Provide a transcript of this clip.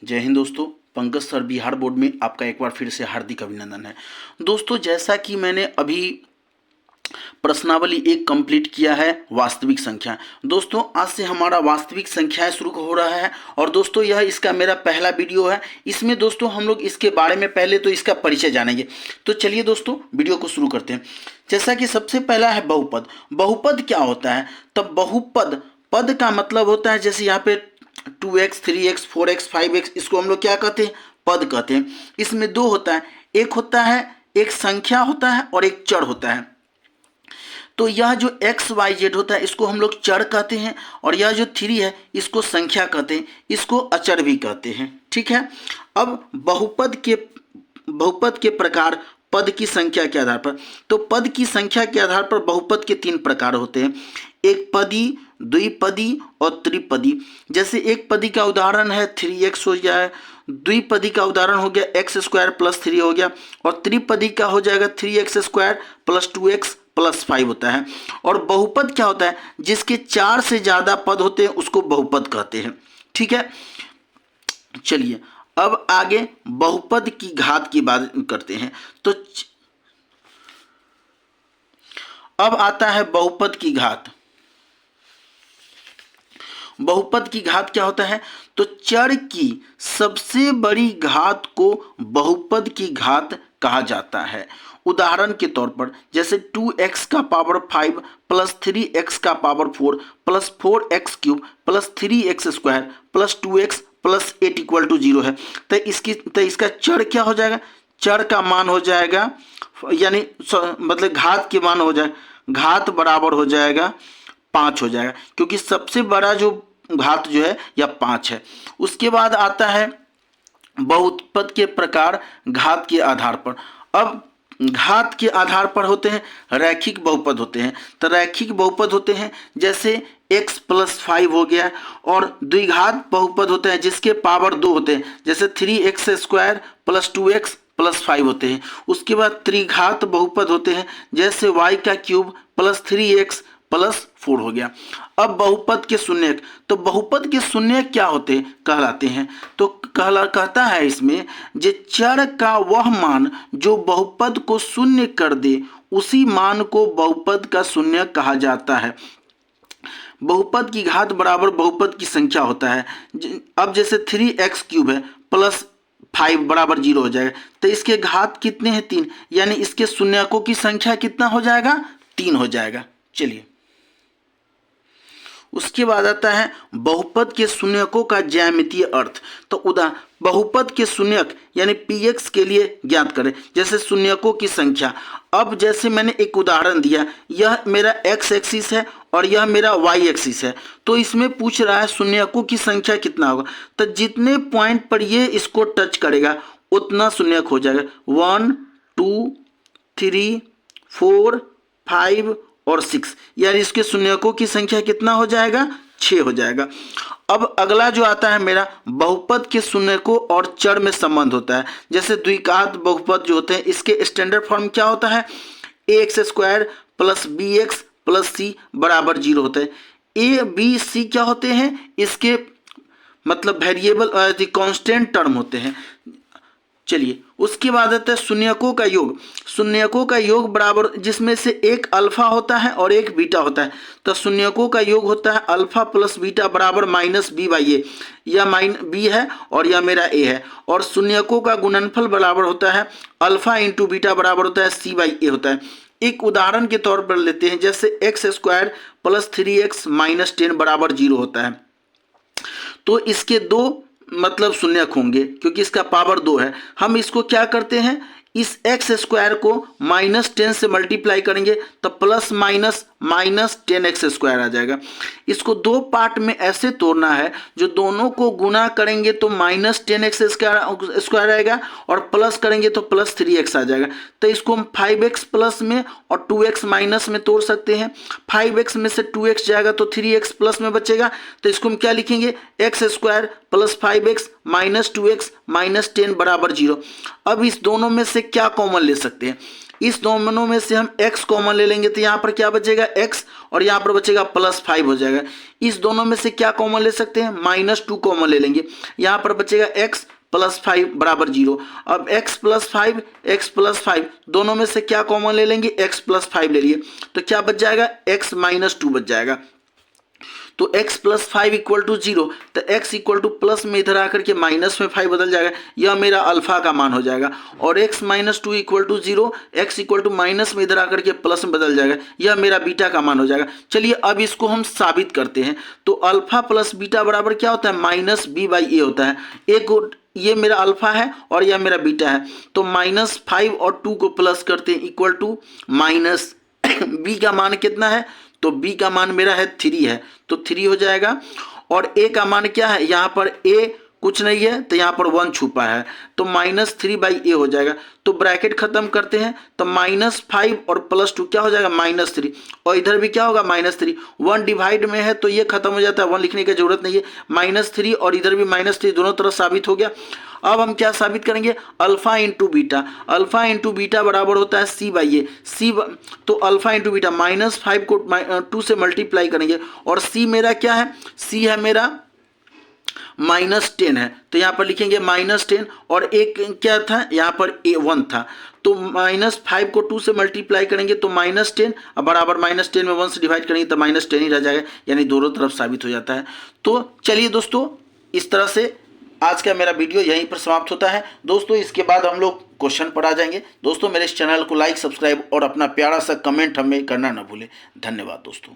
जय हिंद दोस्तों। Pankaj sir Bihar board में आपका एक बार फिर से हार्दिक अभिनंदन है। दोस्तों, जैसा कि मैंने अभी प्रश्नावली एक कंप्लीट किया है वास्तविक संख्या। दोस्तों, आज से हमारा वास्तविक संख्याएं शुरू हो रहा है और दोस्तों यह इसका मेरा पहला वीडियो है। इसमें दोस्तों हम लोग इसके बारे में पहले तो इसका परिचय जानेंगे। तो चलिए दोस्तों वीडियो को शुरू करते हैं। जैसा कि सबसे पहला है बहुपद। बहुपद क्या होता है? तब बहुपद पद का मतलब होता है, जैसे यहाँ पे 2x 3x 4x 5x, इसको हम लोग क्या कहते हैं? पद कहते हैं। इसमें दो होता है, एक होता है एक संख्या होता है और एक चर होता है। तो यह जो x y z होता है इसको हम लोग चर कहते हैं और यह जो 3 है इसको संख्या कहते हैं, इसको अचर भी कहते हैं। ठीक है। अब बहुपद के प्रकार पद की संख्या के आधार पर। तो पद की संख्या के आधार पर बहुपद के 3 प्रकार होते हैं, एक पदी, द्विपदी और त्रिपदी। जैसे एक पदी का उदाहरण है 3x हो गया है, द्विपदी का उदाहरण हो गया x² + 3 हो गया और त्रिपदी का हो जाएगा 3x² + 2x + 5 होता है। और बहुपद क्या होता है? जिसके 4 से ज़्यादा पद होते हैं उसको बहुपद कहते हैं। ठीक है। चलिए अब आगे बहुपद की घात की बात करते हैं। तो अब आता है बहुपद की घात। बहुपद की घात क्या होता है? तो चर की सबसे बड़ी घात को बहुपद की घात कहा जाता है। उदाहरण के तौर पर जैसे 2x का पावर 5 + 3x का पावर 4 + 4x³ + 3x² + 2x + 8 = 0 है। तो इसका चर क्या हो जाएगा? चर का मान हो जाएगा, यानी मतलब घात के मान हो जाएगा, घात बराबर हो जाएगा 5 हो जाएगा, क्योंकि सबसे बड़ा जो घात जो है यह 5 है। उसके बाद आता है बहुपद के प्रकार घात के आधार पर। अब घात के आधार पर होते हैं रैखिक बहुपद होते हैं। तो रैखिक बहुपद होते हैं जैसे x + 5 हो गया, और द्विघात बहुपद होते हैं जिसके पावर 2 होते हैं, जैसे 3x² + 2x + 5 होते हैं। उसके बाद त्रिघात बहुपद होते हैं जैसे y³ + 3x + 4 हो गया। अब बहुपद के शून्यक। तो बहुपद के शून्यक क्या होते कहलाते हैं? तो कहता है इसमें जे चर का वह मान जो बहुपद को शून्य कर दे उसी मान को बहुपद का शून्यक कहा जाता है। बहुपद की घात बराबर बहुपद की संख्या होता है। अब जैसे 3x³ है + 5 = 0 हो जाएगा, तो इसके घात कितने हैं? 3, यानी इसके शून्यकों की संख्या कितना हो जाएगा? 3 हो जाएगा। चलिए उसके बाद आता है बहुपद के शून्यकों का ज्यामितीय अर्थ। तो बहुपद के शून्यक यानी px के लिए ज्ञात करें, जैसे शून्यकों की संख्या। अब जैसे मैंने एक उदाहरण दिया, यह मेरा x एक्सिस है और यह मेरा y एक्सिस है, तो इसमें पूछ रहा है शून्यकों की संख्या कितना होगा। तो जितने पॉइंट पर ये इसको टच करेगा उतना शून्यक हो जाएगा। 1 2 3 4 5 और 6, यानी इसके शून्यकों की संख्या कितना हो जाएगा? 6 हो जाएगा। अब अगला जो आता है मेरा बहुपद के शून्यकों और चर में संबंध होता है। जैसे द्विघात बहुपद जो होते हैं इसके स्टैंडर्ड फॉर्म क्या होता है? ax² + bx + c = 0 होता है। a b c क्या होते हैं? इसके मतलब वेरिएबल कांस्टेंट टर्म होते हैं। चलिए उसके बाद आता है शून्यकों का योग। शून्यकों का योग बराबर, जिसमें से एक अल्फा होता है और एक बीटा होता है। तो शून्यकों का योग होता है अल्फा + बीटा बराबर -b/a। यह b है और यह मेरा a है। और शून्यकों का गुणनफल बराबर होता है अल्फा × बीटा बराबर होता है c/a होता है। एक उदाहरण के तौर पर लेते हैं, जैसे x² + 3x - 10 = 0 होता है। तो इसके दो मतलब शून्यक होंगे क्योंकि इसका पावर 2 है। हम इसको क्या करते हैं, इस x² को -10 से मल्टीप्लाई करेंगे तो ±-10x² आ जाएगा। इसको दो पार्ट में ऐसे तोड़ना है जो दोनों को गुना करेंगे तो -10x² आएगा और प्लस करेंगे तो +3x आ जाएगा। तो इसको हम 5x प्लस में और 2x माइनस में तोड़ सकते हैं। 5x में से 2x जाएगा तो 3x प्लस में बचेगा। तो इसको हम क्या लिखेंगे? x² + 5x - 2x - 10 = 0। अब इस दोनों में से क्या कॉमन ले सकते हैं? इस दोनों में से हम x कॉमन ले लेंगे तो यहाँ पर क्या बचेगा x और यहाँ पर बचेगा +5 हो जाएगा। इस दोनों में से क्या कॉमन ले सकते हैं, -2 कॉमन ले लेंगे, यहाँ पर बचेगा x +5 बराबर 0। अब x + 5 दोनों में से क्या कॉमन ले लेंगे, x + 5 ले लिए तो क्या बच जाएगा, x - 2 बच जाएगा। तो x + 5 = 0, तो x = प्लस में इधर आकर के माइनस में 5 बदल जाएगा, यह मेरा अल्फा का मान हो जाएगा। और x - 2 = 0, x = माइनस में इधर आकर के प्लस में बदल जाएगा, यह मेरा बीटा का मान हो जाएगा। चलिए अब इसको हम साबित करते हैं। तो अल्फा प्लस बीटा बराबर क्या होता है, -b/a होता है। एक ये मेरा अल्फा है और यह मेरा बीटा है, तो -5 और 2 को प्लस करते हैं -b का मान कितना है, तो b का मान मेरा है 3 है, तो 3 हो जाएगा। और a का मान क्या है, यहाँ पर a कुछ नहीं है तो यहाँ पर 1 छुपा है, तो -3/a हो जाएगा। तो ब्रैकेट खत्म करते हैं, तो -5 और +2 क्या हो जाएगा, -3, और इधर भी क्या होगा, -3। 1 डिवाइड में है तो ये खत्म हो जाता है, 1 लिखने की जरूरत नहीं है, -3 और इधर भी -3, दोनों तरफ साबित हो गया। अब हम क्या साबित करेंगे, alpha into beta, alpha into beta बराबर होता है c/a। तो अल्फा इंटू बीटा -5 को 2 से मल्टीप्लाई करेंगे, और c मेरा क्या है, c है मेरा -10 है, तो यहाँ पर लिखेंगे -10, और एक क्या था, यहाँ पर a1 था, तो -5 को 2 से मल्टीप्लाई करेंगे तो -10, अब बराबर -10 में 1 से डिवाइड करेंगे तो -10 ही रह जाएगा, यानी दोनों तरफ साबित हो जाता है। तो चलिए दोस्तों, इस तरह से आज का मेरा वीडियो यहीं पर समाप्त होता है। दोस्तों इसके बाद हम लोग क्वेश्चन पर आ जाएंगे। दोस्तों मेरे इस चैनल को लाइक, सब्सक्राइब और अपना प्यारा सा कमेंट हमें करना ना भूलें। धन्यवाद दोस्तों।